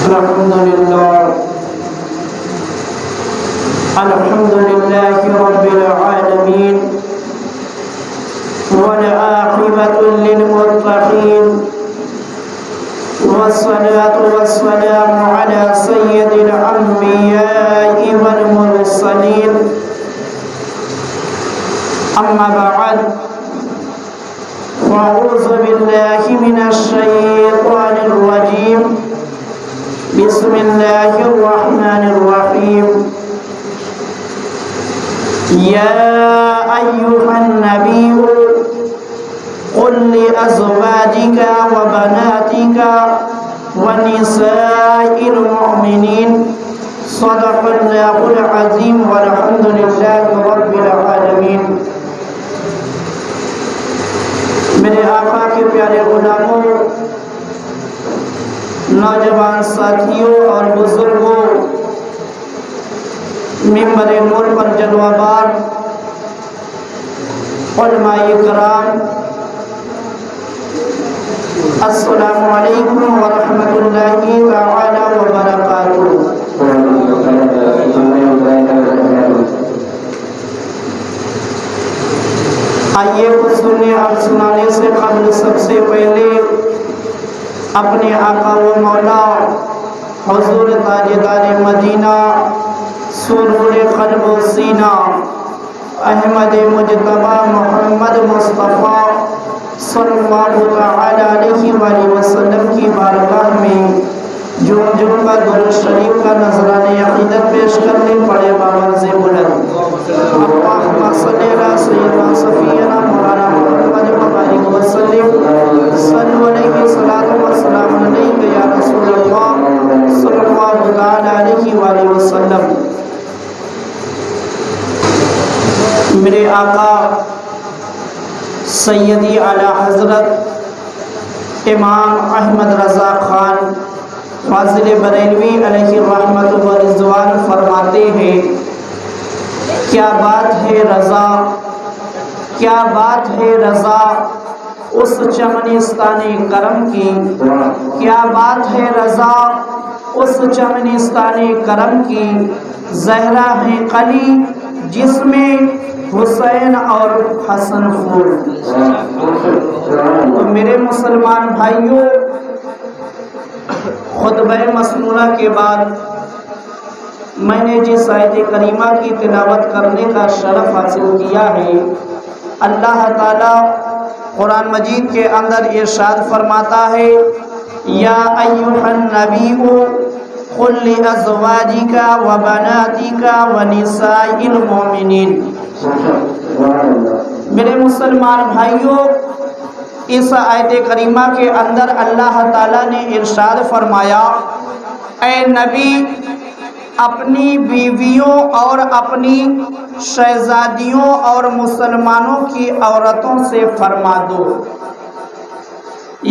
الحمد لله رب العالمين والعاقبة للمتقين والصلاة والسلام على سيد الأنبياء والمرسلين أما بعد فأعوذ بالله من الشيطان الرجيم بسم الله الرحمن الرحيم يا أيها النبي قل لأزواجك وبناتك ونساء المؤمنين صدق الله العظيم والحمد لله رب العالمين۔ میرے آقا کے پیارے غلاموں، نوجوان ساتھیوں اور بزرگوں، ممبر نور پر جلوہ بار علماء کرام، السلام علیکم ورحمۃ اللہ تعالی وبرکاتہ۔ آئیے کچھ سننے اور سنانے سے قبل سب سے پہلے اپنے آقا و مولا حضور تاجدار مدینہ سرور قلب و سینہ احمد مجتبی محمد مصطفیٰ صلی اللہ تعالی علیہ وآلہ وسلم کی بارگاہ میں جم کا درود شریف کا نذرانہ عقیدت پیش کرنے پڑے بابا سے بلند اللہم صلی علی سیدنا صفینا مولانا محمد وبارک وسلم صلو علیہ صلاۃ و سلام علیک یا رسول اللہ صلی اللہ تعالی علیہ وآلہ وسلم۔ میرے آقا سیدی اعلیٰ حضرت امام احمد رضا خان فاضل بریلوی علیہ رحمت و رضوان فرماتے ہیں، کیا بات ہے رضا، کیا بات ہے رضا اس چمنستان کرم کی، کیا بات ہے رضا اس چمنستان کرم کی، زہرا ہے قلی جس میں حسین اور حسن پھول۔ تو میرے مسلمان بھائیوں، خطبہ مسنونہ کے بعد میں نے جس آیت کریمہ کی تلاوت کرنے کا شرف حاصل کیا ہے، اللہ تعالیٰ قرآن مجید کے اندر ارشاد فرماتا ہے، یا ایھا النبی قل لازواجک وبناتک ونساء المؤمنین۔ میرے مسلمان بھائیوں، اس آیت کریمہ کے اندر اللہ تعالیٰ نے ارشاد فرمایا، اے نبی اپنی بیویوں اور اپنی شہزادیوں اور مسلمانوں کی عورتوں سے فرما دو۔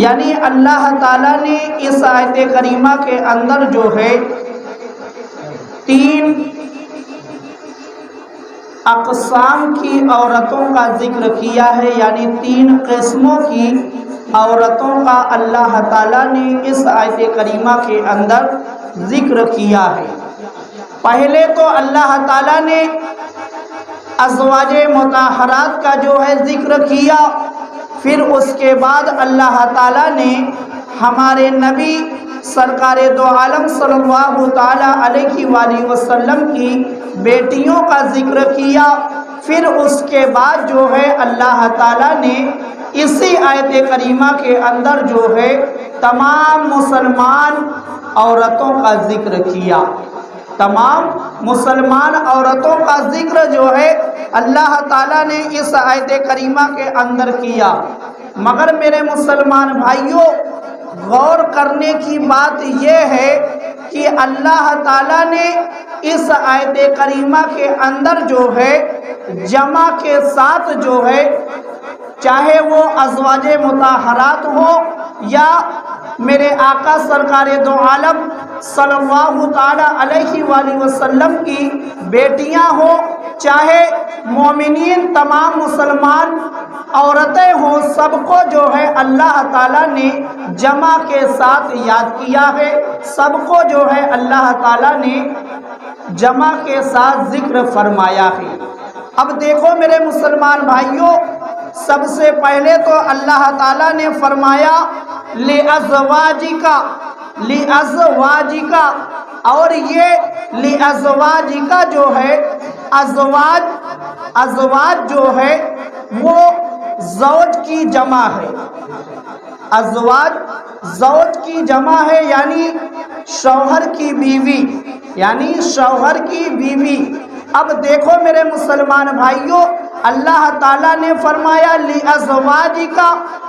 یعنی اللہ تعالیٰ نے اس آیت کریمہ کے اندر جو ہے 3 اقسام کی عورتوں کا ذکر کیا ہے، یعنی 3 قسموں کی عورتوں کا اللہ تعالیٰ نے اس آیت کریمہ کے اندر ذکر کیا ہے۔ پہلے تو اللہ تعالیٰ نے ازواج مطہرات کا جو ہے ذکر کیا، پھر اس کے بعد اللہ تعالیٰ نے ہمارے نبی سرکار دو عالم صلی اللہ تعالی علیہ وآلہ وسلم کی بیٹیوں کا ذکر کیا، پھر اس کے بعد جو ہے اللہ تعالیٰ نے اسی آیت کریمہ کے اندر جو ہے تمام مسلمان عورتوں کا ذکر کیا۔ تمام مسلمان عورتوں کا ذکر جو ہے اللہ تعالیٰ نے اس آیت کریمہ کے اندر کیا۔ مگر میرے مسلمان بھائیوں، غور کرنے کی بات یہ ہے کہ اللہ تعالیٰ نے اس آیت کریمہ کے اندر جو ہے جمع کے ساتھ جو ہے، چاہے وہ ازواج مطہرات ہو یا میرے آقا سرکار دو عالم صلی اللہ تعالی علیہ وآلہ وسلم کی بیٹیاں ہوں، چاہے مومنین تمام مسلمان عورتیں ہوں، سب کو جو ہے اللہ تعالیٰ نے جمع کے ساتھ یاد کیا ہے، سب کو جو ہے اللہ تعالیٰ نے جمع کے ساتھ ذکر فرمایا ہے۔ اب دیکھو میرے مسلمان بھائیوں، سب سے پہلے تو اللہ تعالیٰ نے فرمایا لِأَزْوَاجِكَ، لِأَزْوَاجِكَ، اور یہ لِأَزْوَاجِكَ جو ہے ازواج جو ہے وہ زوج کی جمع ہے، ازواج زوج کی جمع ہے، یعنی شوہر کی بیوی، یعنی شوہر کی بیوی۔ اب دیکھو میرے مسلمان بھائیوں، اللہ تعالیٰ نے فرمایا لِأَزْوَاجِكَ،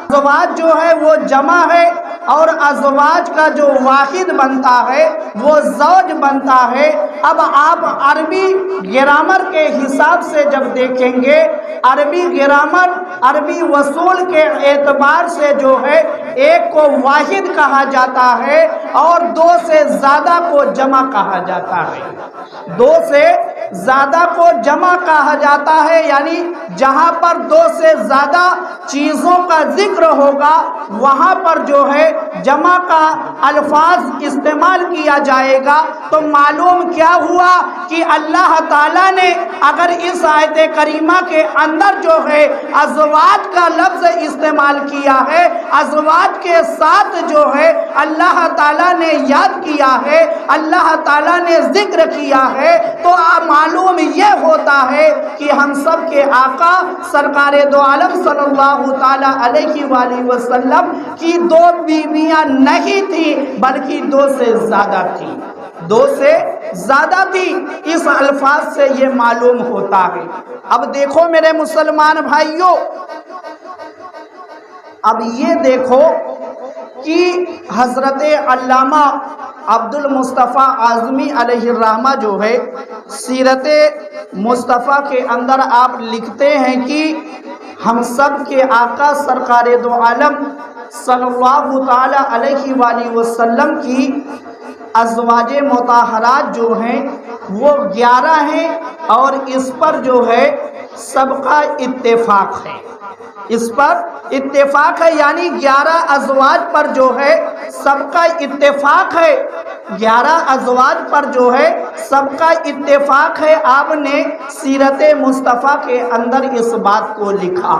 ازواج جو ہے وہ جمع ہے، اور ازواج کا جو واحد بنتا ہے وہ زوج بنتا ہے۔ اب آپ عربی گرامر کے حساب سے جب دیکھیں گے، عربی گرامر، عربی وصول کے اعتبار سے جو ہے ایک کو واحد کہا جاتا ہے اور دو سے زیادہ کو جمع کہا جاتا ہے، دو سے زیادہ کو جمع کہا جاتا ہے، یعنی جہاں پر دو سے زیادہ چیزوں کا ذکر ہوگا وہاں پر جو ہے جمع کا الفاظ استعمال کیا جائے گا۔ تو معلوم کیا ہوا کہ اللہ تعالیٰ نے اگر اس آیت کریمہ کے اندر جو ہے ازواج کا لفظ استعمال کیا ہے، ازواج کے ساتھ جو ہے اللہ تعالیٰ نے یاد کیا ہے، اللہ تعالیٰ نے ذکر کیا ہے، تو معلوم یہ ہوتا ہے کہ ہم سب کے آقا سرکار دو عالم صلی اللہ تعالیٰ علیہ وآلہ وسلم کی دو بیویاں نہیں تھی بلکہ دو سے زیادہ تھی، دو سے زیادہ تھی، اس الفاظ سے یہ معلوم ہوتا ہے۔ اب دیکھو میرے مسلمان بھائیوں، اب یہ دیکھو کہ حضرت علامہ عبد المصطفیٰ اعظمی علیہ الرحمہ جو ہے سیرت مصطفیٰ کے اندر آپ لکھتے ہیں کہ ہم سب کے آقا سرکار دو عالم صلی اللہ تعالی علیہ وآلہ وسلم کی ازواج مطہرات جو ہیں وہ 11 ہیں، اور اس پر جو ہے سب کا اتفاق ہے، اس پر اتفاق ہے، یعنی 11 ازواج پر جو ہے سب کا اتفاق ہے، 11 ازواج پر جو ہے سب کا اتفاق ہے۔ آپ نے سیرت مصطفیٰ کے اندر اس بات کو لکھا۔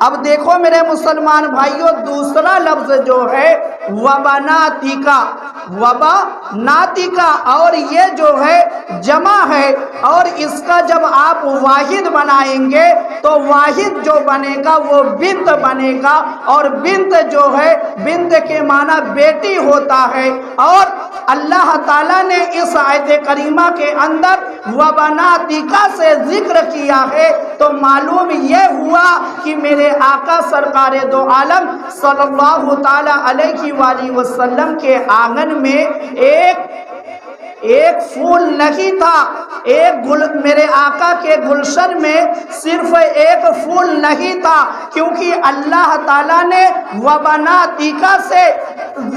اب دیکھو میرے مسلمان بھائیوں، دوسرا لفظ جو ہے وبناتیکا، وبناتیکا، اور یہ جو ہے جمع ہے، اور اس کا جب آپ واحد بنائیں گے تو واحد جو بنے گا وہ بنت بنے گا، اور بنت جو ہے بنت کے معنی بیٹی ہوتا ہے۔ اور اللہ تعالیٰ نے اس آیت کریمہ کے اندر وبناتیکا سے ذکر کیا ہے، تو معلوم یہ ہوا کہ میرے آقا سرکار دو عالم صلی اللہ تعالی علیہ وآلہ وسلم کے آنگن میں ایک پھول نہیں تھا، میرے آقا کے گلشن میں صرف ایک پھول نہیں تھا، کیونکہ اللہ تعالیٰ نے وبناتیکا سے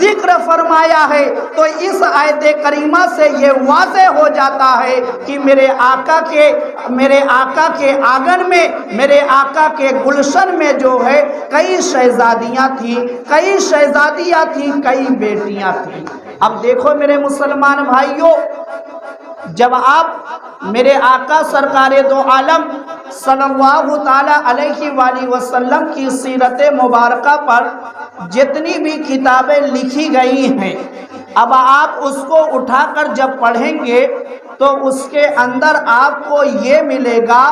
ذکر فرمایا ہے۔ تو اس آیت کریمہ سے یہ واضح ہو جاتا ہے کہ میرے آقا کے آنگن میں، میرے آقا کے گلشن میں جو ہے کئی شہزادیاں تھیں، کئی بیٹیاں تھیں۔ اب دیکھو میرے مسلمان بھائیوں، جب آپ میرے آقا سرکار دو عالم صلی اللہ تعالی علیہ وآلہ وسلم کی سیرت مبارکہ پر جتنی بھی کتابیں لکھی گئی ہیں، اب آپ اس کو اٹھا کر جب پڑھیں گے تو اس کے اندر آپ کو یہ ملے گا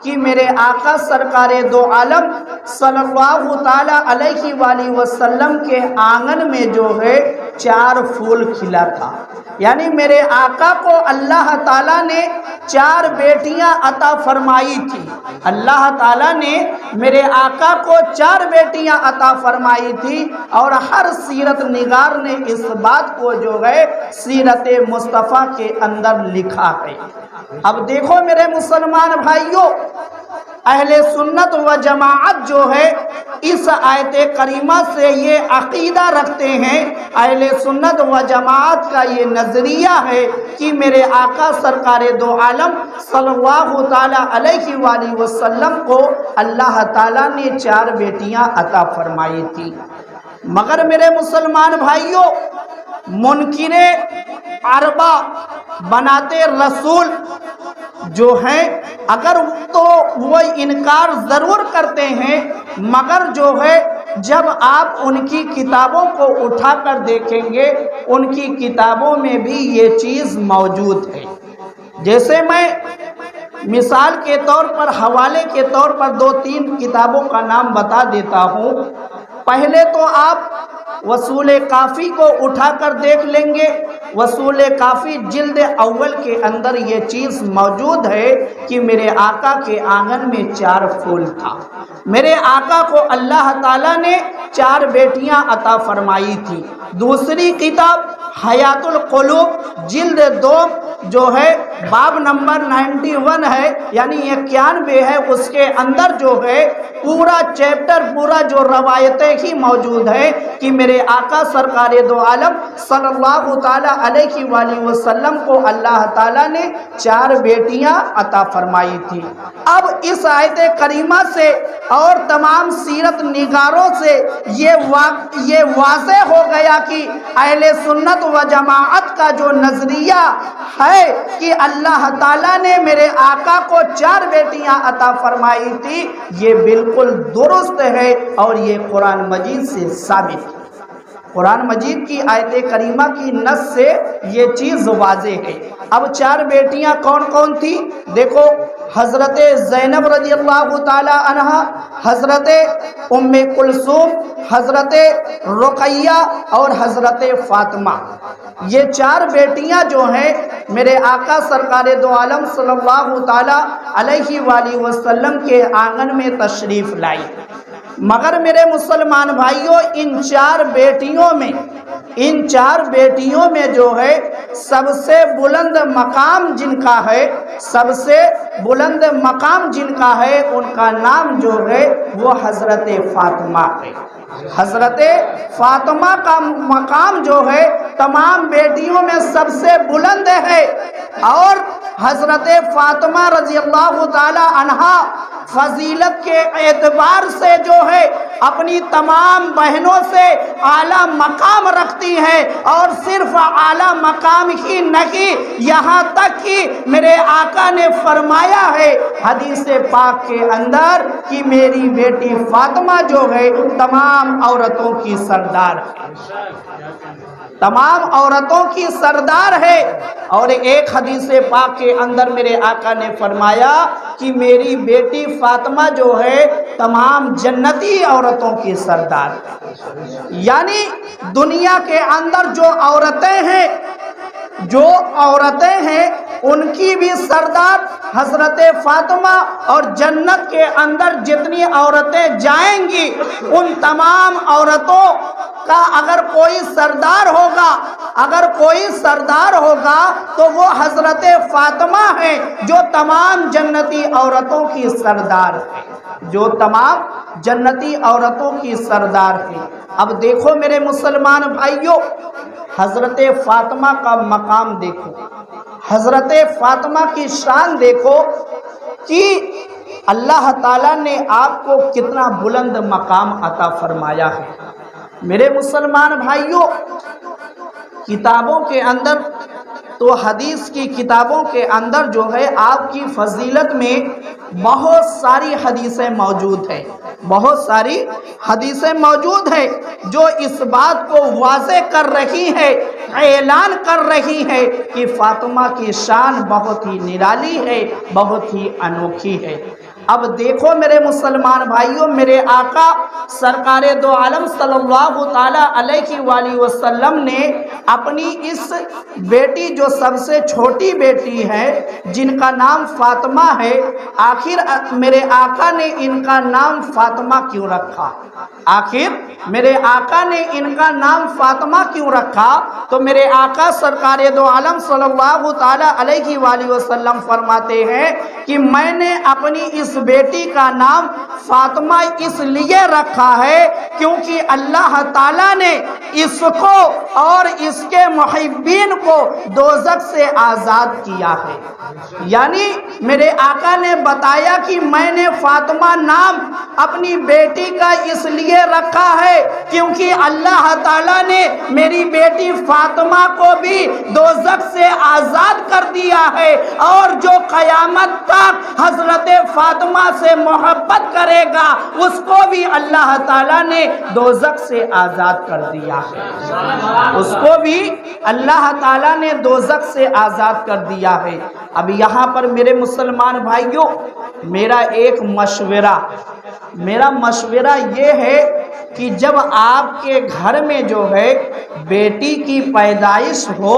کہ میرے آقا سرکار دو عالم صلی اللہ تعالی علیہ وآلہ وسلم کے آنگن میں جو ہے 4 پھول کھلا تھا، یعنی میرے آقا کو اللہ تعالیٰ نے 4 بیٹیاں عطا فرمائی تھی، اللہ تعالیٰ نے میرے آقا کو 4 بیٹیاں عطا فرمائی تھی، اور ہر سیرت نگار نے اس بات کو جو ہے سیرت مصطفیٰ کے اندر لکھا ہے۔ اب دیکھو میرے مسلمان بھائیوں، اہل سنت و جماعت جو ہے اس آیت کریمہ سے یہ عقیدہ رکھتے ہیں، اہل سنت و جماعت کا یہ نظریہ ہے کہ میرے آقا سرکار دو عالم صلی اللہ تعالی علیہ وآلہ وسلم کو اللہ تعالیٰ نے 4 بیٹیاں عطا فرمائی تھی۔ مگر میرے مسلمان بھائیوں، منکر اربع بناتے رسول جو ہیں اگر تو وہ انکار ضرور کرتے ہیں، مگر جو ہے جب آپ ان کی کتابوں کو اٹھا کر دیکھیں گے ان کی کتابوں میں بھی یہ چیز موجود ہے۔ جیسے میں مثال کے طور پر، حوالے کے طور پر 2-3 کتابوں کا نام بتا دیتا ہوں۔ پہلے تو آپ وصول کافی کو اٹھا کر دیکھ لیں گے۔ وصول کافی جلد اول کے اندر یہ چیز موجود ہے کہ میرے آقا کے آنگن میں 4 پھول تھا۔ میرے آقا کو اللہ تعالیٰ نے 4 بیٹیاں عطا فرمائی تھی۔ دوسری کتاب حیات القلوب جلد 2 جو ہے باب نمبر 91 ہے، یعنی 91 ہے، اس کے اندر جو ہے پورا چیپٹر، پورا جو روایتیں ہی موجود ہے کہ میرے آقا سرکار دو عالم صلی اللہ تعالی علیہ وآلہ وسلم کو اللہ تعالیٰ نے 4 بیٹیاں عطا فرمائی تھی۔ اب اس آیت کریمہ سے اور تمام سیرت نگاروں سے یہ واضح ہو گیا کہ اہل سنت و جماعت کا جو نظریہ ہے کہ اللہ تعالیٰ نے میرے آقا کو 4 بیٹیاں عطا فرمائی تھی، یہ بالکل درست ہے اور یہ قرآن مجید سے ثابت ہے۔ قرآن مجید کی آیت کریمہ کی نص سے یہ چیز واضح ہے۔ اب 4 بیٹیاں کون کون تھی؟ دیکھو، حضرت زینب رضی اللہ تعالی عنہ، حضرت ام کلثوم، حضرت رقیہ اور حضرت فاطمہ، یہ 4 بیٹیاں جو ہیں میرے آقا سرکار دو عالم صلی اللہ تعالی علیہ وآلہ وسلم کے آنگن میں تشریف لائی۔ مگر میرے مسلمان بھائیوں، ان 4 بیٹیوں میں جو ہے سب سے بلند مقام جن کا ہے، سب سے بلند مقام جن کا ہے، ان کا نام جو ہے وہ حضرت فاطمہ ہے۔ حضرت فاطمہ کا مقام جو ہے تمام بیٹیوں میں سب سے بلند ہے، اور حضرت فاطمہ رضی اللہ تعالی عنہا فضیلت کے اعتبار سے جو ہے اپنی تمام بہنوں سے اعلیٰ مقام رکھتی ہیں، اور صرف اعلیٰ مقام ہی نہیں، یہاں تک کہ میرے آقا نے فرمایا ہے حدیث پاک کے اندر کہ میری بیٹی فاطمہ جو ہے تمام عورتوں کی سردار ہے، تمام عورتوں کی سردار ہے۔ اور ایک حدیث پاک کے اندر میرے آقا نے فرمایا کہ میری بیٹی فاطمہ جو ہے تمام جنتی عورتوں کی سردار ہے۔ یعنی دنیا کے اندر جو عورتیں ہیں ان کی بھی سردار حضرت فاطمہ، اور جنت کے اندر جتنی عورتیں جائیں گی ان تمام عورتوں کا اگر کوئی سردار ہوگا تو وہ حضرت فاطمہ ہے جو تمام جنتی عورتوں کی سردار ہے، جو تمام جنتی عورتوں کی سردار ہے۔ اب دیکھو میرے مسلمان بھائیوں، حضرت فاطمہ کا مقام دیکھو، حضرت فاطمہ کی شان دیکھو کہ اللہ تعالیٰ نے آپ کو کتنا بلند مقام عطا فرمایا ہے۔ میرے مسلمان بھائیوں، کتابوں کے اندر تو حدیث کی کتابوں کے اندر جو ہے آپ کی فضیلت میں بہت ساری حدیثیں موجود ہیں، بہت ساری حدیثیں موجود ہیں جو اس بات کو واضح کر رہی ہے، اعلان کر رہی ہے کہ فاطمہ کی شان بہت ہی نرالی ہے، بہت ہی انوکھی ہے۔ اب دیکھو میرے مسلمان بھائیوں، میرے آقا سرکار دو عالم صلی اللہ تعالی علیہ وآلہ وسلم نے اپنی اس بیٹی جو سب سے چھوٹی بیٹی ہے جن کا نام فاطمہ ہے، آخر میرے آقا نے ان کا نام فاطمہ کیوں رکھا؟ آخر میرے آقا نے ان کا نام فاطمہ کیوں رکھا؟ تو میرے آقا سرکار دو عالم صلی اللہ تعالی علیہ وآلہ وسلم فرماتے ہیں کہ میں نے اپنی اس بیٹی کا نام فاطمہ اس لیے رکھا ہے کیونکہ اللہ تعالیٰ نے اس کو اور اس کے محبین کو دوزخ سے آزاد کیا ہے۔ یعنی میرے آقا نے بتایا کہ میں نے فاطمہ نام اپنی بیٹی کا اس لیے رکھا ہے کیونکہ اللہ تعالیٰ نے میری بیٹی فاطمہ کو بھی دوزخ سے آزاد کر دیا ہے، اور جو قیامت تک حضرت فاطمہ سے محبت کرے گا اس کو بھی اللہ تعالیٰ نے دوزخ سے آزاد کر دیا ہے، اس کو بھی اللہ تعالیٰ نے دوزخ سے آزاد کر دیا ہے۔ اب یہاں پر میرے مسلمان بھائیوں میرا ایک مشورہ یہ ہے کہ جب آپ کے گھر میں جو ہے بیٹی کی پیدائش ہو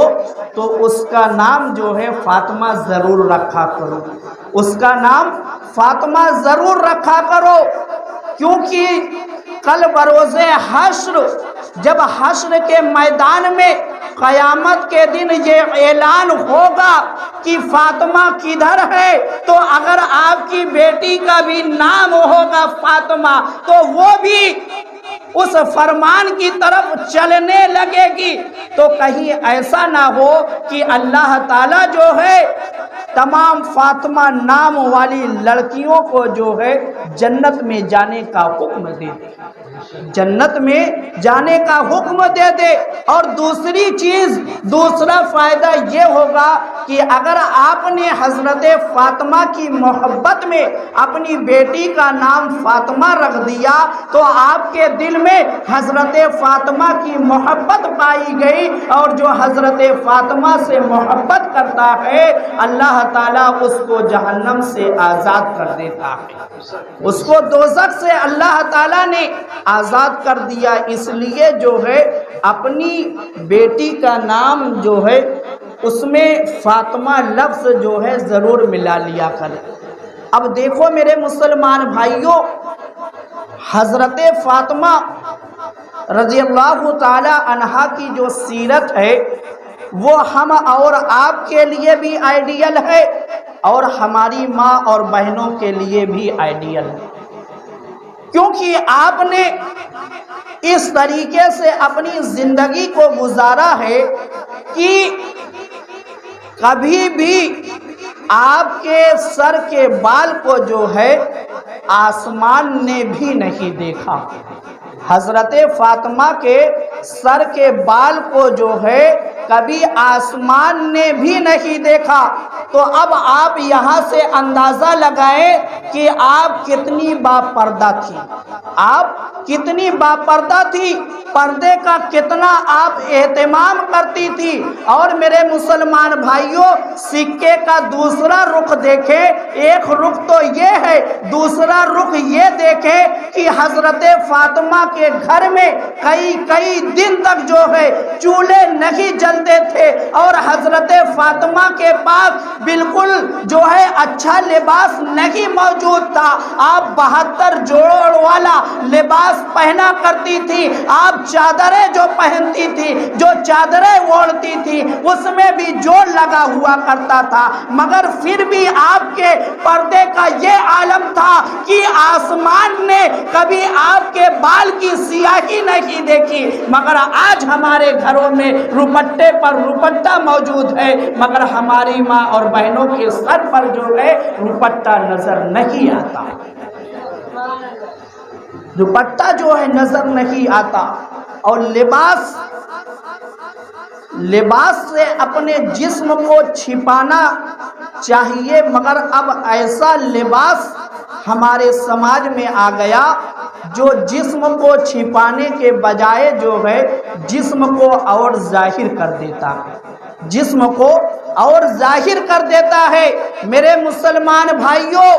تو اس کا نام جو ہے فاطمہ ضرور رکھا کرو، اس کا نام فاطمہ ضرور رکھا کرو، کیونکہ کل بروز حشر جب حشر کے میدان میں قیامت کے دن یہ اعلان ہوگا کہ فاطمہ کدھر ہے، تو اگر آپ کی بیٹی کا بھی نام ہوگا فاطمہ تو وہ بھی اس فرمان کی طرف چلنے لگے گی۔ تو کہیں ایسا نہ ہو کہ اللہ تعالیٰ جو ہے تمام فاطمہ نام والی لڑکیوں کو جو ہے جنت میں جانے کا حکم دے دے، جنت میں جانے کا حکم دے دے۔ اور دوسری چیز، دوسرا فائدہ یہ ہوگا کہ اگر آپ نے حضرت فاطمہ کی محبت میں اپنی بیٹی کا نام فاطمہ رکھ دیا تو آپ کے دل میں حضرت فاطمہ کی محبت پائی گئی، اور جو حضرت فاطمہ سے محبت کرتا ہے اللہ تعالیٰ اس کو جہنم سے آزاد کر دیتا ہے، اس کو دوزخ سے اللہ تعالیٰ نے آزاد کر دیا۔ اس لیے جو ہے اپنی بیٹی کا نام جو ہے اس میں فاطمہ لفظ جو ہے ضرور ملا لیا کرے۔ اب دیکھو میرے مسلمان بھائیوں، حضرت فاطمہ رضی اللہ تعالی عنہا کی جو سیرت ہے وہ ہم اور آپ کے لیے بھی آئیڈیل ہے اور ہماری ماں اور بہنوں کے لیے بھی آئیڈیل ہے، کیونکہ آپ نے اس طریقے سے اپنی زندگی کو گزارا ہے کہ کبھی بھی آپ کے سر کے بال کو جو ہے آسمان نے بھی نہیں دیکھا، حضرت فاطمہ کے سر کے بال کو جو ہے کبھی آسمان نے بھی نہیں دیکھا۔ تو اب آپ یہاں سے اندازہ لگائیں کہ آپ کتنی باپردہ تھی، آپ کتنی باپردہ تھی، پردے کا کتنا آپ اہتمام کرتی تھی۔ اور میرے مسلمان بھائیوں سکے کا دوسرا رخ دیکھیں، ایک رخ تو یہ ہے، دوسرا رخ یہ دیکھیں کہ حضرت فاطمہ کے گھر میں کئی دن تک جو ہے چولہے نہیں جلتے تھے، اور حضرت فاطمہ کے پاس بالکل جو ہے اچھا لباس نہیں موجود تھا۔ آپ 72 جوڑ والا لباس پہنا کرتی تھی، آپ چادریں جو پہنتی تھی، جو چادریں اوڑھتی تھی اس میں بھی جوڑ لگا ہوا کرتا تھا، مگر پھر بھی آپ کے پردے کا یہ عالم تھا کہ آسمان نے کبھی آپ کے بال کی سیاہی نہیں دیکھی۔ مگر آج ہمارے گھروں میں روپٹے پر روپٹہ موجود ہے، مگر ہماری ماں اور بہنوں کے سر پر جو ہے روپٹہ نظر نہیں آتا، دوپٹہ جو ہے نظر نہیں آتا۔ اور لباس سے اپنے جسم کو چھپانا چاہیے، مگر اب ایسا لباس ہمارے سماج میں آ گیا جو جسم کو چھپانے کے بجائے جو ہے جسم کو اور ظاہر کر دیتا ہے، جسم کو اور ظاہر کر دیتا ہے۔ میرے مسلمان بھائیوں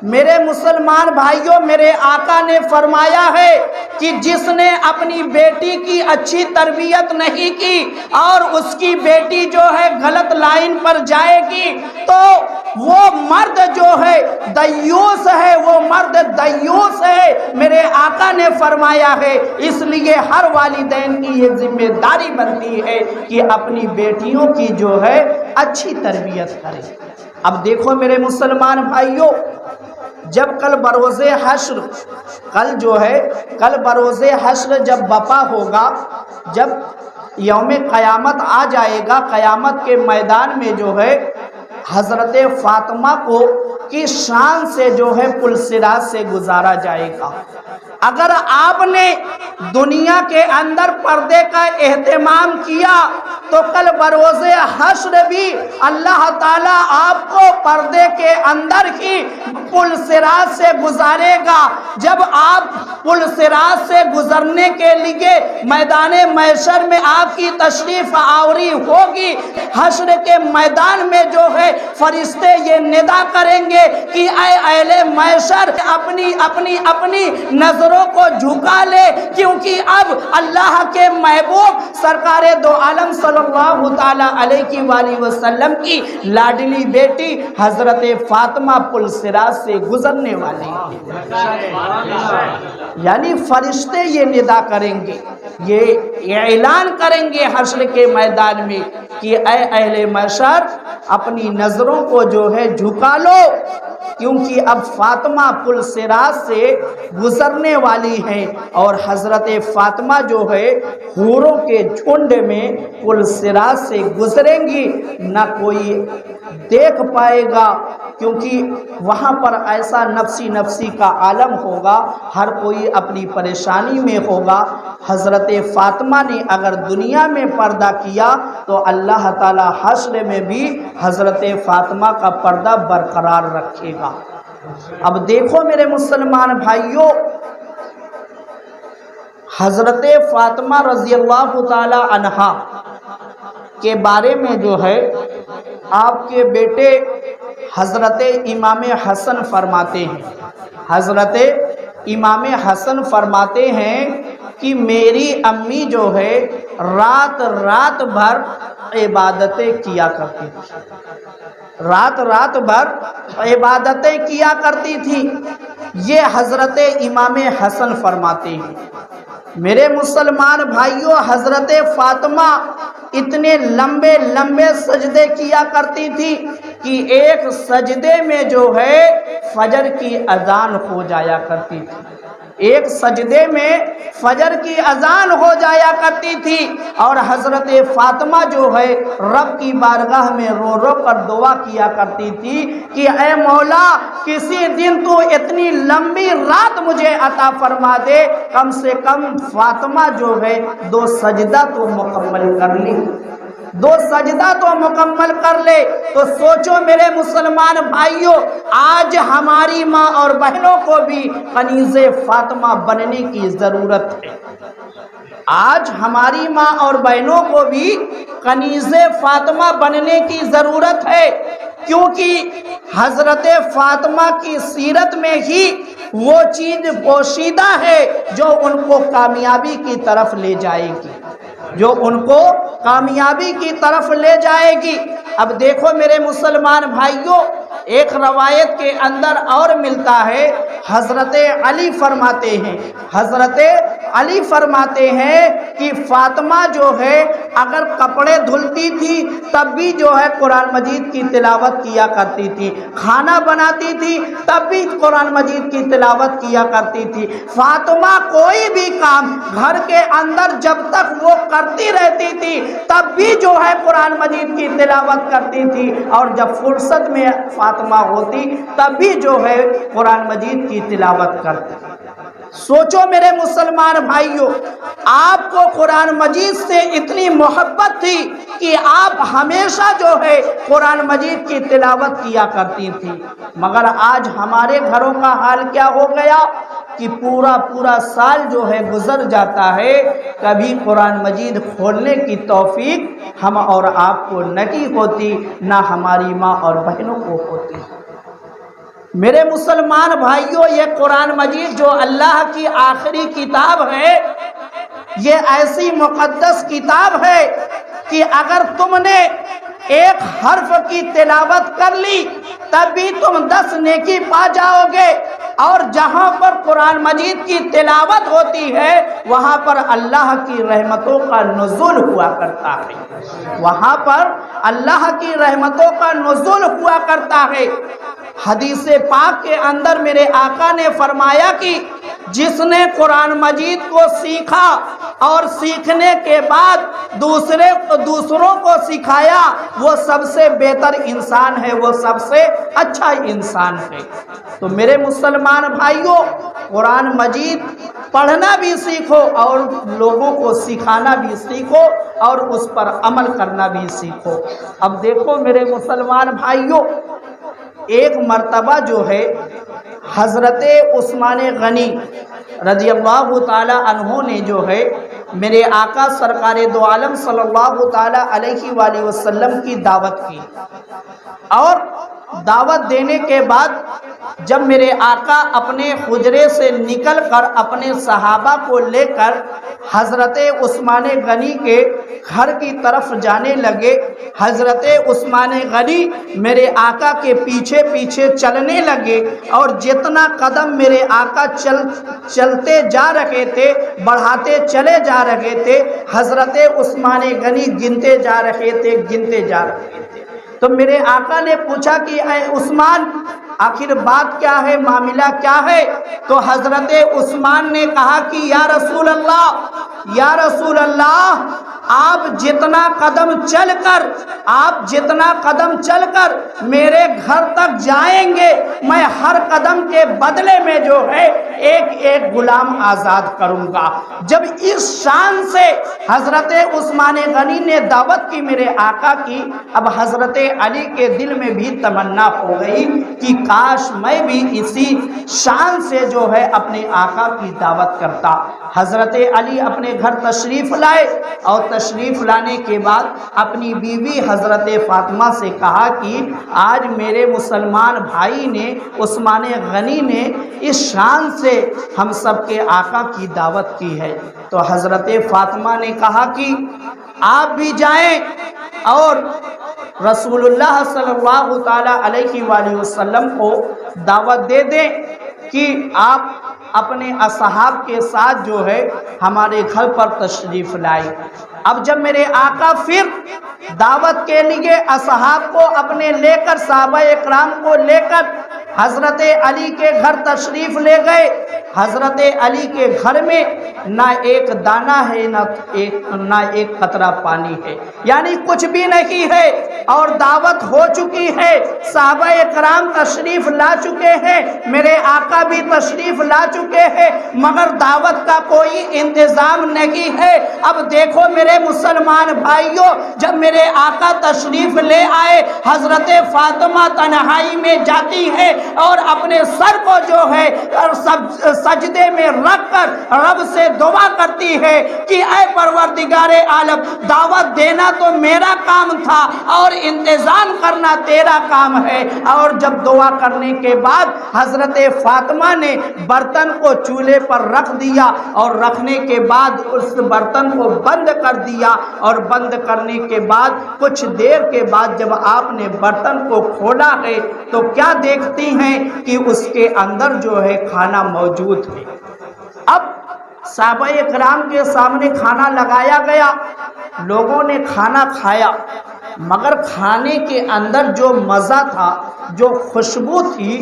میرے مسلمان بھائیوں، میرے آقا نے فرمایا ہے کہ جس نے اپنی بیٹی کی اچھی تربیت نہیں کی اور اس کی بیٹی جو ہے غلط لائن پر جائے گی تو وہ مرد جو ہے دیوس ہے، وہ مرد دیوس ہے، میرے آقا نے فرمایا ہے۔ اس لیے ہر والدین کی یہ ذمہ داری بنتی ہے کہ اپنی بیٹیوں کی جو ہے اچھی تربیت کرے۔ اب دیکھو میرے مسلمان بھائیوں، جب کل بروز حشر، کل بروز حشر جب بپا ہوگا، جب یوم قیامت آ جائے گا، قیامت کے میدان میں جو ہے حضرت فاطمہ کو کی شان سے جو ہے پل صراط سے گزارا جائے گا۔ اگر آپ نے دنیا کے اندر پردے کا اہتمام کیا تو کل بروز حشر بھی اللہ تعالیٰ آپ کو پردے کے اندر ہی پل صراط سے گزارے گا۔ جب آپ پل صراط سے گزرنے کے لیے میدان محشر میں آپ کی تشریف آوری ہوگی، حشر کے میدان میں جو ہے فرشتے یہ ندا کریں گے کہ اے اہل محشر، اپنی نظروں کو جھکا لے، کیونکہ اب اللہ کے محبوب سرکار دو عالم صلی اللہ تعالی علیہ وآلہ وسلم کی لاڈلی بیٹی حضرت فاطمہ پل صراط سے گزرنے والی ہے۔ یعنی فرشتے یہ ندا کریں گے، یہ اعلان کریں گے حشر کے میدان میں کہ اے اہل محشر، اپنی نظروں کو جو ہے جھکا لو، کیونکہ اب فاطمہ پل صراط سے گزرنے والی ہیں، اور حضرت فاطمہ جو ہے حوروں کے جھنڈ میں پل صراط سے گزریں گی، نہ کوئی دیکھ پائے گا، کیونکہ وہاں پر ایسا نفسی کا عالم ہوگا، ہر کوئی اپنی پریشانی میں ہوگا۔ حضرت فاطمہ نے اگر دنیا میں پردہ کیا تو اللہ تعالی حشر میں بھی حضرت فاطمہ کا پردہ برقرار رکھے گا۔ اب دیکھو میرے مسلمان بھائیوں، حضرت فاطمہ رضی اللہ تعالی عنہا کے بارے میں جو ہے آپ کے بیٹے حضرت امام حسن فرماتے ہیں، حضرت امام حسن فرماتے ہیں کہ میری امی جو ہے رات بھر عبادتیں کیا کرتی تھی، رات بھر عبادتیں کیا کرتی تھی، یہ حضرت امام حسن فرماتے ہیں۔ میرے مسلمان بھائیوں، حضرت فاطمہ اتنے لمبے سجدے کیا کرتی تھی کہ ایک سجدے میں جو ہے فجر کی اذان ہو جایا کرتی تھی، ایک سجدے میں فجر کی اذان ہو جایا کرتی تھی، اور حضرت فاطمہ جو ہے رب کی بارگاہ میں رو کر دعا کیا کرتی تھی کہ اے مولا، کسی دن تو اتنی لمبی رات مجھے عطا فرما دے، کم سے کم فاطمہ جو ہے 2 سجدہ تو مکمل کر لی، 2 سجدہ تو مکمل کر لے۔ تو سوچو میرے مسلمان بھائیوں، آج ہماری ماں اور بہنوں کو بھی کنیز فاطمہ بننے کی ضرورت ہے، آج ہماری ماں اور بہنوں کو بھی کنیز فاطمہ بننے کی ضرورت ہے، کیونکہ حضرت فاطمہ کی سیرت میں ہی وہ چیز پوشیدہ ہے جو ان کو کامیابی کی طرف لے جائے گی، جو ان کو کامیابی کی طرف لے جائے گی۔ اب دیکھو میرے مسلمان بھائیوں، ایک روایت کے اندر اور ملتا ہے، حضرت علی فرماتے ہیں کہ فاطمہ جو ہے اگر کپڑے دھلتی تھی تب بھی جو ہے قرآن مجید کی تلاوت کیا کرتی تھی، کھانا بناتی تھی تب بھی قرآن مجید کی تلاوت کیا کرتی تھی۔ فاطمہ کوئی بھی کام گھر کے اندر جب تک وہ کرتی رہتی تھی تب بھی جو ہے قرآن مجید کی تلاوت کرتی تھی، اور جب فرصت میں فاطمہ ہوتی تب بھی جو ہے قرآن مجید کی تلاوت کرتی۔ سوچو میرے مسلمان بھائیوں، آپ کو قرآن مجید سے اتنی محبت تھی کہ آپ ہمیشہ جو ہے قرآن مجید کی تلاوت کیا کرتی تھی، مگر آج ہمارے گھروں کا حال کیا ہو گیا کہ پورا سال جو ہے گزر جاتا ہے، کبھی قرآن مجید کھولنے کی توفیق ہم اور آپ کو نہیں ہوتی، نہ ہماری ماں اور بہنوں کو ہوتی۔ میرے مسلمان بھائیوں، یہ قرآن مجید جو اللہ کی آخری کتاب ہے، یہ ایسی مقدس کتاب ہے کہ اگر تم نے ایک حرف کی تلاوت کر لی تب بھی تم 10 نیکی پا جاؤ گے، اور جہاں پر قرآن مجید کی تلاوت ہوتی ہے وہاں پر اللہ کی رحمتوں کا نزول ہوا کرتا ہے، وہاں پر اللہ کی رحمتوں کا نزول ہوا کرتا ہے۔ حدیث پاک کے اندر میرے آقا نے فرمایا کہ جس نے قرآن مجید کو سیکھا اور سیکھنے کے بعد دوسروں کو سکھایا، وہ سب سے بہتر انسان ہے، وہ سب سے اچھا انسان ہے۔ تو میرے مسلمان بھائیوں، قرآن مجید پڑھنا بھی سیکھو اور لوگوں کو سکھانا بھی سیکھو اور اس پر عمل کرنا بھی سیکھو۔ اب دیکھو میرے مسلمان بھائیوں، ایک مرتبہ جو ہے حضرت عثمان غنی رضی اللہ تعالی عنہ نے جو ہے میرے آقا سرکار دو عالم صلی اللہ تعالی علیہ وآلہ وسلم کی دعوت کی، اور دعوت دینے کے بعد جب میرے آقا اپنے حجرے سے نکل کر اپنے صحابہ کو لے کر حضرت عثمان غنی کے گھر کی طرف جانے لگے، حضرت عثمان غنی میرے آقا کے پیچھے پیچھے چلنے لگے، اور جتنا قدم میرے آقا چلتے جا رہے تھے، بڑھاتے چلے جا رہے تھے، حضرت عثمان غنی گنتے جا رہے تھے، گنتے جا رہے تھے۔ تو میرے آقا نے پوچھا کہ اے عثمان، آخر بات کیا ہے، معاملہ کیا ہے؟ تو حضرت عثمان نے کہا کہ یا رسول اللہ، آپ جتنا قدم چل کر میرے گھر تک جائیں گے، میں ہر قدم کے بدلے میں جو ہے ایک غلام آزاد کروں گا۔ جب اس شان سے حضرت عثمان غنی نے دعوت کی میرے آقا کی، اب حضرت علی کے دل میں بھی تمنا ہو گئی کہ کاش میں بھی اسی شان سے جو ہے اپنے آقا کی دعوت کرتا۔ حضرت علی اپنے گھر تشریف لائے، اور تشریف لانے کے بعد اپنی بیوی حضرت فاطمہ سے کہا کہ آج میرے مسلمان بھائی نے، عثمان غنی نے اس شان سے ہم سب کے آقا کی دعوت کی ہے۔ تو حضرت فاطمہ نے کہا کہ آپ بھی جائیں اور رسول اللہ صلی اللہ تعالی علیہ وآلہ وسلم کو دعوت دے دیں کہ آپ اپنے اصحاب کے ساتھ جو ہے ہمارے گھر پر تشریف لائے۔ اب جب میرے آقا پھر دعوت کے لیے اصحاب کو اپنے لے کر، صحابہ اکرام کو لے کر حضرت علی کے گھر تشریف لے گئے، حضرت علی کے گھر میں نہ ایک دانہ ہے، نہ ایک قطرہ پانی ہے، یعنی کچھ بھی نہیں ہے، اور دعوت ہو چکی ہے، صحابہ اکرام تشریف لا چکے ہیں، میرے آقا بھی تشریف لا چکے ہیں، مگر دعوت کا کوئی انتظام نہیں ہے۔ اب دیکھو میرے مسلمان بھائیوں، جب میرے آقا تشریف لے آئے، حضرت فاطمہ تنہائی میں جاتی ہے اور اپنے سر کو جو ہے سجدے میں رکھ کر رب سے دعا کرتی ہے کہ اے پروردگار عالم، دعوت دینا تو میرا کام تھا اور انتظام کرنا تیرا کام ہے۔ اور جب دعا کرنے کے بعد حضرت فاطمہ نے برتن کو چولہے پر رکھ دیا، اور رکھنے کے بعد اس برتن کو بند کر دیا، اور بند کرنے کے بعد کچھ دیر کے بعد جب آپ نے برتن کو کھولا ہے تو کیا دیکھتی ہیں کہ اس کے اندر جو ہے کھانا موجود ہے۔ اب صحابہ کرام کے سامنے کھانا لگایا گیا، لوگوں نے کھانا کھایا، مگر کھانے کے اندر جو مزہ تھا، جو خوشبو تھی،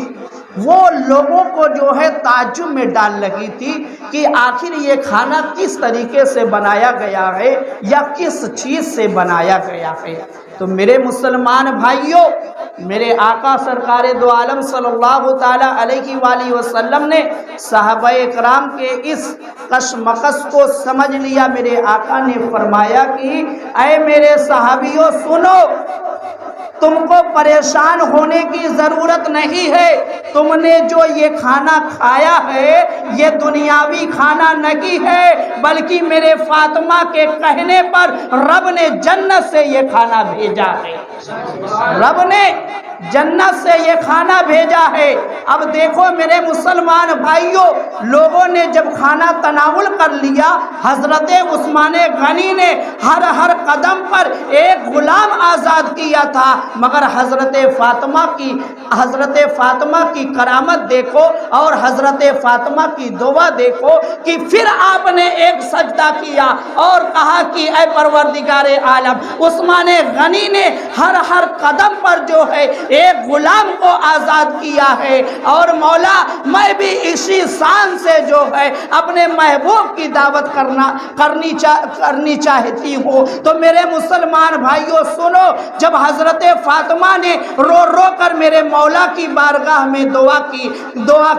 وہ لوگوں کو جو ہے تعجب میں ڈال لگی تھی کہ آخر یہ کھانا کس طریقے سے بنایا گیا ہے یا کس چیز سے بنایا گیا ہے۔ تو میرے مسلمان بھائیوں، میرے آقا سرکار دو عالم صلی اللہ تعالی علیہ وآلہ وسلم نے صحابہ اکرام کے اس کشمکش کو سمجھ لیا۔ میرے آقا نے فرمایا کہ اے میرے صحابیوں سنو، تم کو پریشان ہونے کی ضرورت نہیں ہے، تم نے جو یہ کھانا کھایا ہے یہ دنیاوی کھانا نہیں ہے، بلکہ میرے فاطمہ کے کہنے پر رب نے جنت سے یہ کھانا بھیجا ہے، رب نے جنت سے یہ کھانا بھیجا ہے۔ اب دیکھو میرے مسلمان بھائیوں، لوگوں نے جب کھانا تناول کر لیا، حضرت عثمان غنی نے ہر قدم پر ایک غلام آزاد کیا تھا، مگر حضرت فاطمہ کی کرامت دیکھو اور حضرت فاطمہ کی دعا دیکھو کہ پھر آپ نے ایک سجدہ کیا اور کہا کہ اے پروردگار عالم، عثمان غنی نے ہر قدم پر جو ہے ایک غلام کو آزاد کیا ہے، اور مولا میں بھی اسی شان سے جو ہے اپنے محبوب کی دعوت کرنی چاہتی ہوں۔ تو میرے مسلمان بھائیوں سنو، جب حضرت فاطمہ نے رو کر میرے مولا کی بارگاہ میں دعا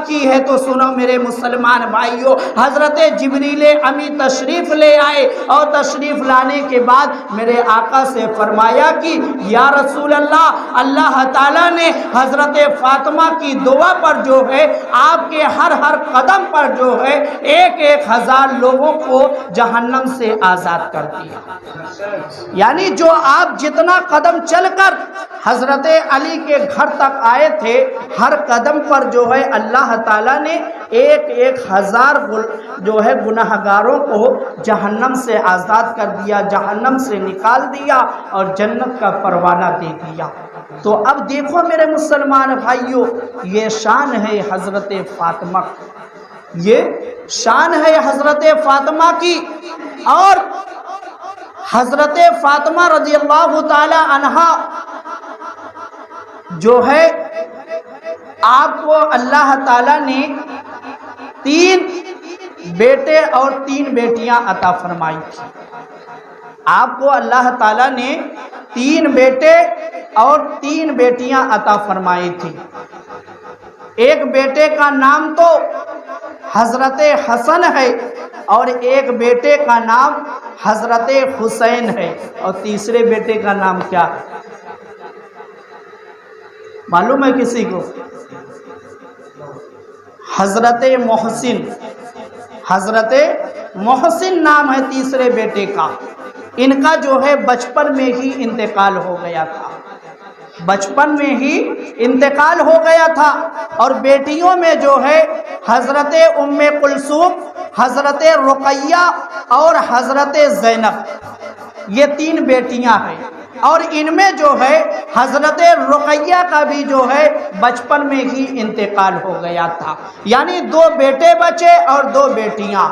کی ہے تو سنو میرے مسلمان بھائیوں، حضرت جبریل امی تشریف لے آئے، اور تشریف لانے کے بعد میرے آقا سے فرمایا کہ یا رسول اللہ، اللہ تعالیٰ نے حضرت فاطمہ کی دعا پر جو ہے آپ کے ہر قدم پر جو ہے 1,000 لوگوں کو جہنم سے آزاد کر دیا۔ یعنی جو آپ جتنا قدم چل کر حضرت علی کے گھر تک آئے تھے، ہر قدم پر جو ہے اللہ تعالیٰ نے 1,000 جو ہے گناہگاروں کو جہنم سے آزاد کر دیا، جہنم سے نکال دیا اور جنت کا پروانہ دے دیا۔ تو اب دیکھو میرے مسلمان بھائیوں، یہ شان ہے حضرت فاطمہ، یہ شان ہے حضرت فاطمہ کی۔ اور حضرت فاطمہ رضی اللہ تعالی عنہا جو ہے آپ کو اللہ تعالیٰ نے 3 بیٹے اور 3 بیٹیاں عطا فرمائی تھی۔ آپ کو اللہ تعالیٰ نے 3 بیٹے اور 3 بیٹیاں عطا فرمائی تھی۔ ایک بیٹے کا نام تو حضرت حسن ہے، اور ایک بیٹے کا نام حضرت حسین ہے، اور تیسرے بیٹے کا نام کیا ہے معلوم ہے کسی کو؟ حضرت محسن، حضرت محسن نام ہے تیسرے بیٹے کا۔ ان کا جو ہے بچپن میں ہی انتقال ہو گیا تھا، بچپن میں ہی انتقال ہو گیا تھا۔ اور بیٹیوں میں جو ہے حضرت ام کلثوم، حضرت رقیہ اور حضرت زینب، یہ 3 بیٹیاں ہیں، اور ان میں جو ہے حضرت رقیہ کا بھی جو ہے بچپن میں ہی انتقال ہو گیا تھا، یعنی 2 بیٹے بچے اور 2 بیٹیاں۔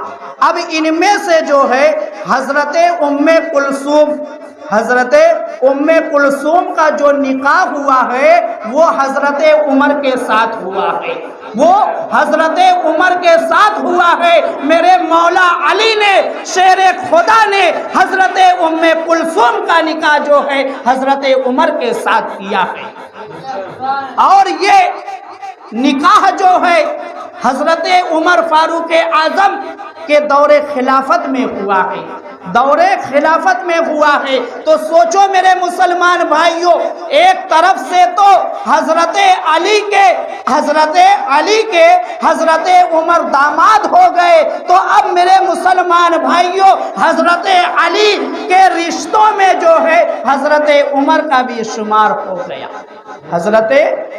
اب ان میں سے جو ہے حضرت ام کلثوم، حضرت ام کلثوم کا جو نکاح ہوا ہے وہ حضرت عمر کے ساتھ ہوا ہے، وہ حضرت عمر کے ساتھ ہوا ہے۔ میرے مولا علی نے، شیر خدا نے، حضرت ام کلثوم کا نکاح جو ہے حضرت عمر کے ساتھ کیا ہے، اور یہ نکاح جو ہے حضرت عمر فاروق اعظم کے دور خلافت میں ہوا ہے، دور خلافت میں ہوا ہے۔ تو سوچو میرے مسلمان بھائیوں، ایک طرف سے تو حضرت علی کے حضرت عمر داماد ہو گئے، تو اب میرے مسلمان بھائیوں حضرت علی کے رشتوں میں جو ہے حضرت عمر کا بھی شمار ہو گیا، حضرت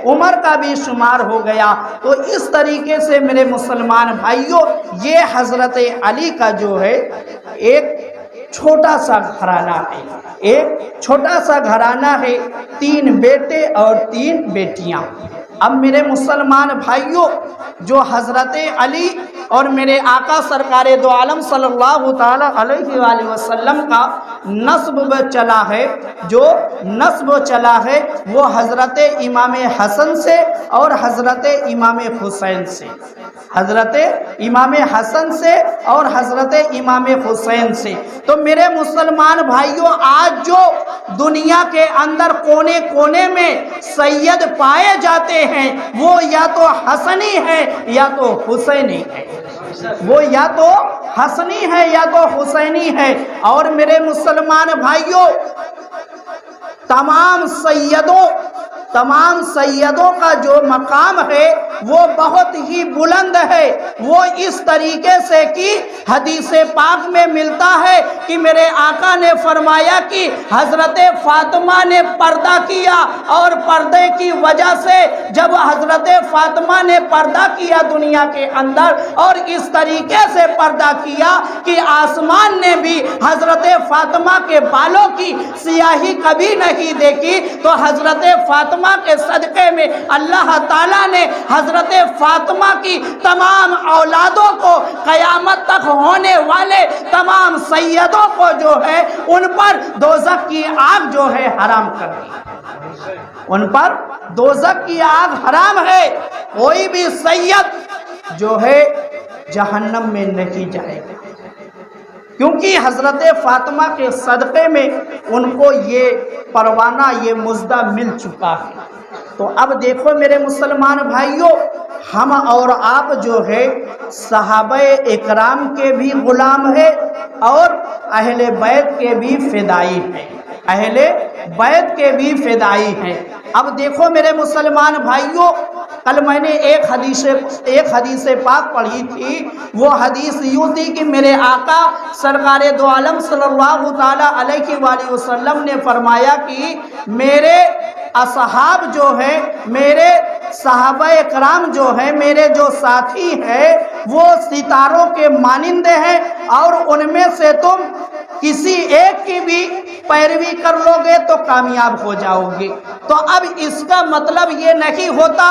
عمر کا بھی شمار ہو گیا۔ تو اس طریقے سے میرے مسلمان بھائیوں یہ حضرت علی کا جو ہے ایک چھوٹا سا گھرانہ ہے، ایک چھوٹا سا گھرانہ ہے، 3 بیٹے اور 3 بیٹیاں۔ اب میرے مسلمان بھائیوں، جو حضرت علی اور میرے آقا سرکار دو عالم صلی اللہ تعالی علیہ وآلہ وسلم کا نسب چلا ہے، جو نسب چلا ہے وہ حضرت امام حسن سے اور حضرت امام حسین سے، حضرت امام حسن سے اور حضرت امام حسین سے۔ تو میرے مسلمان بھائیوں، آج جو دنیا کے اندر کونے کونے میں سید پائے جاتے ہیں وہ یا تو حسنی ہے یا تو حسینی ہے، وہ یا تو حسنی ہے یا تو حسینی ہے۔ اور میرے مسلمان بھائیوں، تمام سیدوں کا جو مقام ہے وہ بہت ہی بلند ہے۔ وہ اس طریقے سے کہ حدیث پاک میں ملتا ہے کہ میرے آقا نے فرمایا کہ حضرت فاطمہ نے پردہ کیا، اور پردے کی وجہ سے جب حضرت فاطمہ نے پردہ کیا دنیا کے اندر، اور اس طریقے سے پردہ کیا کہ آسمان نے بھی حضرت فاطمہ کے بالوں کی سیاہی کبھی نہیں دیکھی، تو حضرت فاطمہ کے صدقے میں اللہ تعالیٰ نے حضرت فاطمہ کی تمام اولادوں کو، قیامت تک ہونے والے تمام سیدوں کو جو ہے ان پر دوزخ کی آگ جو ہے حرام کر دی۔ ان پر دوزخ کی آگ حرام ہے، کوئی بھی سید جو ہے جہنم میں نہیں جائے گا، کیونکہ حضرت فاطمہ کے صدقے میں ان کو یہ پروانہ، یہ مژدہ مل چکا ہے۔ تو اب دیکھو میرے مسلمان بھائیوں، ہم اور آپ جو ہے صحابہ اکرام کے بھی غلام ہیں اور اہل بیت کے بھی فدائی ہیں، اہل بیت کے بھی فدائی ہیں۔ اب دیکھو میرے مسلمان بھائیوں، کل میں نے ایک حدیث پاک پڑھی تھی، وہ حدیث یوں تھی کہ میرے آقا سرکار دو عالم صلی اللہ تعالی علیہ وآلہ وسلم نے فرمایا کہ میرے اصحاب جو ہیں، میرے صحابہ کرام جو ہیں، میرے جو ساتھی ہیں، وہ ستاروں کے مانند ہیں، اور ان میں سے تم کسی ایک کی بھی پیروی کر لو گے تو کامیاب ہو جاؤ گے۔ تو اب اس کا مطلب یہ نہیں ہوتا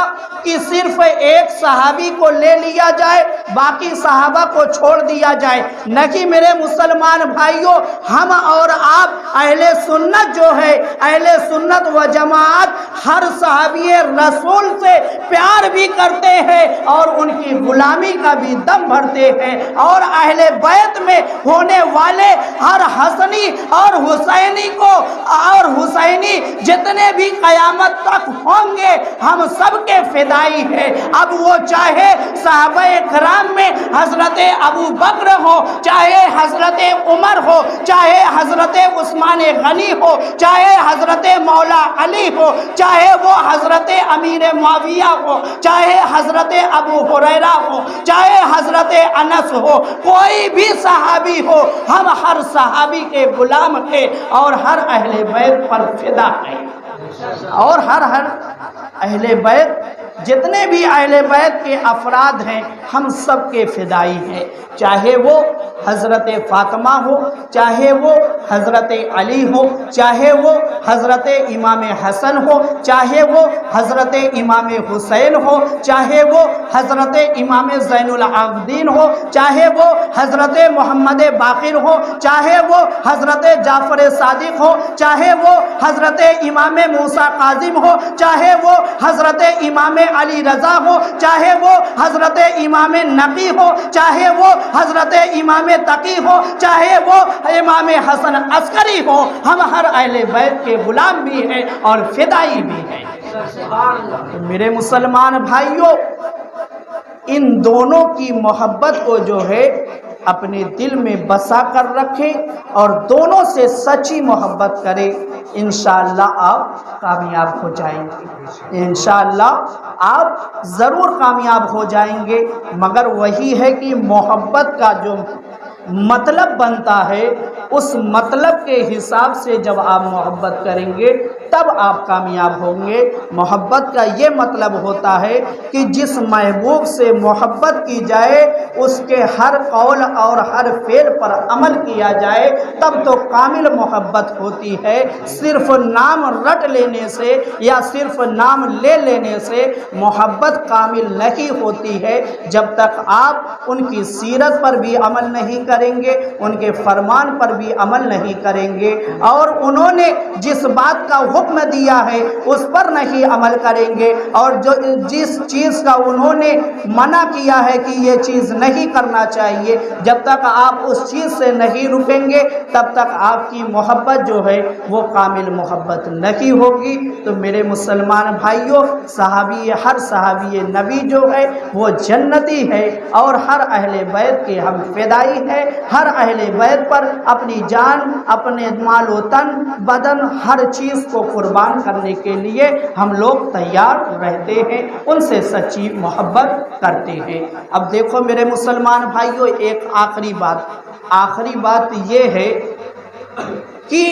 کہ صرف ایک صحابی کو لے لیا جائے، باقی صحابہ کو چھوڑ دیا جائے، نہیں میرے مسلمان بھائیوں، ہم اور آپ اہل سنت جو ہے، اہل سنت و جماعت ہر صحابی رسول سے پیار بھی کرتے ہیں اور ان کی غلامی کا بھی دم بھرتے ہیں، اور اہل بیت میں ہونے والے ہر حسنی اور حسینی کو اور حسینی جتنے بھی قیامت تک ہوں گے ہم سب کے فدائی ہیں۔ اب وہ چاہے صحابہ کرام میں حضرت ابو بکر ہو، چاہے حضرت عمر ہو، چاہے حضرت عثمان غنی ہو، چاہے حضرت مولا علی ہو، چاہے وہ حضرت امیر معاویہ ہو، چاہے حضرت ابو ہریرہ ہو، چاہے حضرت انس ہو، کوئی بھی صحابی ہو، ہم ہر صحابی کے غلام ہیں اور ہر اہل بیت پر فدا ہیں، اور ہر اہل بیت، جتنے بھی اہل بیت کے افراد ہیں ہم سب کے فدائی ہیں، چاہے وہ حضرت فاطمہ ہو، چاہے وہ حضرت علی ہو، چاہے وہ حضرت امام حسن ہو، چاہے وہ حضرت امام حسین ہو، چاہے وہ حضرت امام زین العابدین ہو، چاہے وہ حضرت محمد باقر ہو، چاہے وہ حضرت جعفر صادق ہو، چاہے وہ حضرت امام موسیٰ کاظم ہو، چاہے وہ حضرت امام علی رضا ہو، چاہے وہ حضرت امام نقی ہو، چاہے وہ حضرت امام تقی ہو، چاہے وہ امام حسن عسکری ہو، ہم ہر اہل بیت کے غلام بھی ہیں اور فدائی بھی ہیں۔ تو میرے مسلمان بھائیوں، ان دونوں کی محبت کو جو ہے اپنے دل میں بسا کر رکھیں اور دونوں سے سچی محبت کریں، انشاءاللہ آپ کامیاب ہو جائیں گے، انشاءاللہ آپ ضرور کامیاب ہو جائیں گے۔ مگر وہی ہے کہ محبت کا جو مطلب بنتا ہے اس مطلب کے حساب سے جب آپ محبت کریں گے تب آپ کامیاب ہوں گے۔ محبت کا یہ مطلب ہوتا ہے کہ جس محبوب سے محبت کی جائے اس کے ہر قول اور ہر فعل پر عمل کیا جائے، تب تو کامل محبت ہوتی ہے۔ صرف نام رٹ لینے سے یا صرف نام لے لینے سے محبت کامل نہیں ہوتی ہے، جب تک آپ ان کی سیرت پر بھی عمل نہیں کریں گے، ان کے فرمان پر بھی عمل نہیں کریں گے، اور انہوں نے جس بات کا حکم دیا ہے اس پر نہیں عمل کریں گے، اور جس چیز کا انہوں نے منع کیا ہے کہ یہ چیز نہیں کرنا چاہیے، جب تک آپ اس چیز سے نہیں رکیں گے تب تک آپ کی محبت جو ہے وہ کامل محبت نہیں ہوگی۔ تو میرے مسلمان بھائیوں، ہر صحابی نبی جو ہے وہ جنتی ہے، اور ہر اہل بیت کے ہم فدائی ہیں۔ ہر اہل بیت پر اپنی جان، اپنے مال و تن، بدن، ہر چیز کو قربان کرنے کے لیے ہم لوگ تیار رہتے ہیں، ان سے سچی محبت کرتے ہیں۔ اب دیکھو میرے مسلمان بھائیوں، ایک آخری بات یہ ہے کہ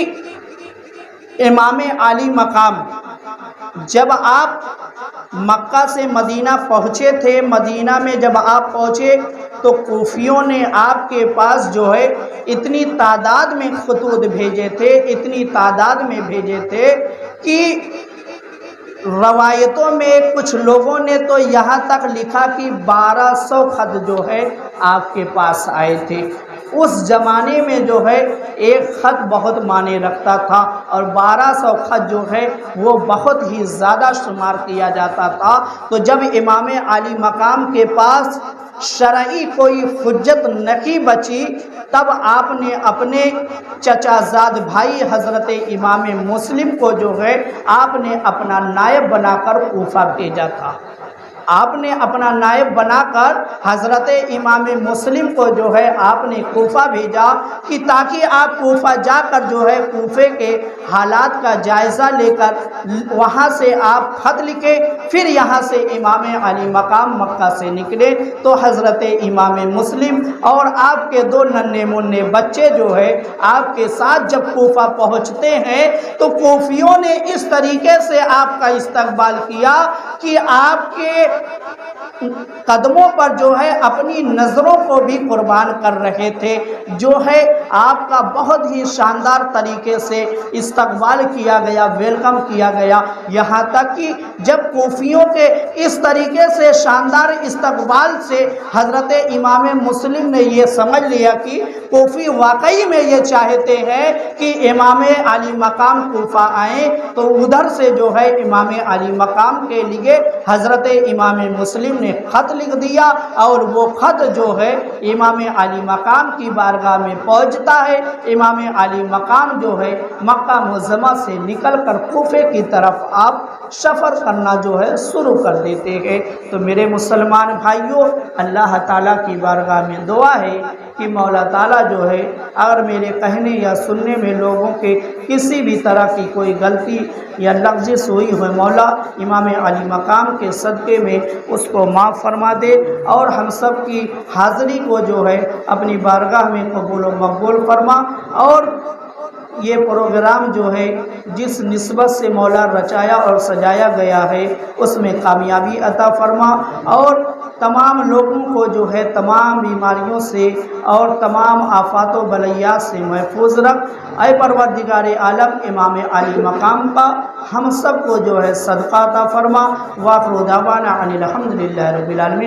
امام عالی مقام جب آپ مکہ سے مدینہ پہنچے تھے، مدینہ میں جب آپ پہنچے تو کوفیوں نے آپ کے پاس جو ہے اتنی تعداد میں خطوط بھیجے تھے، اتنی تعداد میں بھیجے تھے کہ روایتوں میں کچھ لوگوں نے تو یہاں تک لکھا کہ 1200 خط جو ہے آپ کے پاس آئے تھے۔ اس زمانے میں جو ہے ایک خط بہت معنی رکھتا تھا، اور 1200 خط جو ہے وہ بہت ہی زیادہ شمار کیا جاتا تھا۔ تو جب امام عالی مقام کے پاس شرعی کوئی حجت نہیں بچی، تب آپ نے اپنے چچا زاد بھائی حضرت امام مسلم کو جو ہے آپ نے اپنا نائب بنا کر کوفہ بھیجا تھا۔ آپ نے اپنا نائب بنا کر حضرت امام مسلم کو جو ہے آپ نے کوفہ بھیجا کہ تاکہ آپ کوفہ جا کر جو ہے کوفے کے حالات کا جائزہ لے کر وہاں سے آپ خط لکھیں، پھر یہاں سے امام علی مقام مکہ سے نکلے۔ تو حضرت امام مسلم اور آپ کے 2 ننھے منھے بچے جو ہے آپ کے ساتھ جب کوفہ پہنچتے ہیں تو کوفیوں نے اس طریقے سے آپ کا استقبال کیا کہ آپ کے قدموں پر جو ہے اپنی نظروں کو بھی قربان کر رہے تھے، جو ہے آپ کا بہت ہی شاندار طریقے سے استقبال کیا گیا، ویلکم کیا گیا۔ یہاں تک کہ جب کوفیوں کے اس طریقے سے شاندار استقبال سے حضرت امام مسلم نے یہ سمجھ لیا کہ کوفی واقعی میں یہ چاہتے ہیں کہ امام علی مقام کوفہ آئیں، تو ادھر سے جو ہے امام علی مقام کے لیے حضرت امام مسلم نے خط لکھ دیا، اور وہ خط جو ہے امام علی مقام کی بارگاہ میں پہنچتا ہے۔ امام علی مقام جو ہے مکہ معظمہ سے نکل کر کوفے کی طرف آپ سفر کرنا جو ہے شروع کر دیتے ہیں۔ تو میرے مسلمان بھائیوں، اللہ تعالیٰ کی بارگاہ میں دعا ہے کہ مولا تعالیٰ جو ہے اگر میرے کہنے یا سننے میں لوگوں کے کسی بھی طرح کی کوئی غلطی یا لغزش ہوئی ہے، مولا امام علی مقام کے صدقے میں اس کو معاف فرما دے، اور ہم سب کی حاضری کو جو ہے اپنی بارگاہ میں قبول و مقبول فرما، اور یہ پروگرام جو ہے جس نسبت سے مولا رچایا اور سجایا گیا ہے اس میں کامیابی عطا فرما، اور تمام لوگوں کو جو ہے تمام بیماریوں سے اور تمام آفات و بلیات سے محفوظ رکھ۔ اے پروردگار عالم، امام علی مقام کا ہم سب کو جو ہے صدقہ عطا فرما۔ وآخر دعوانا ان الحمد للہ رب العالمین۔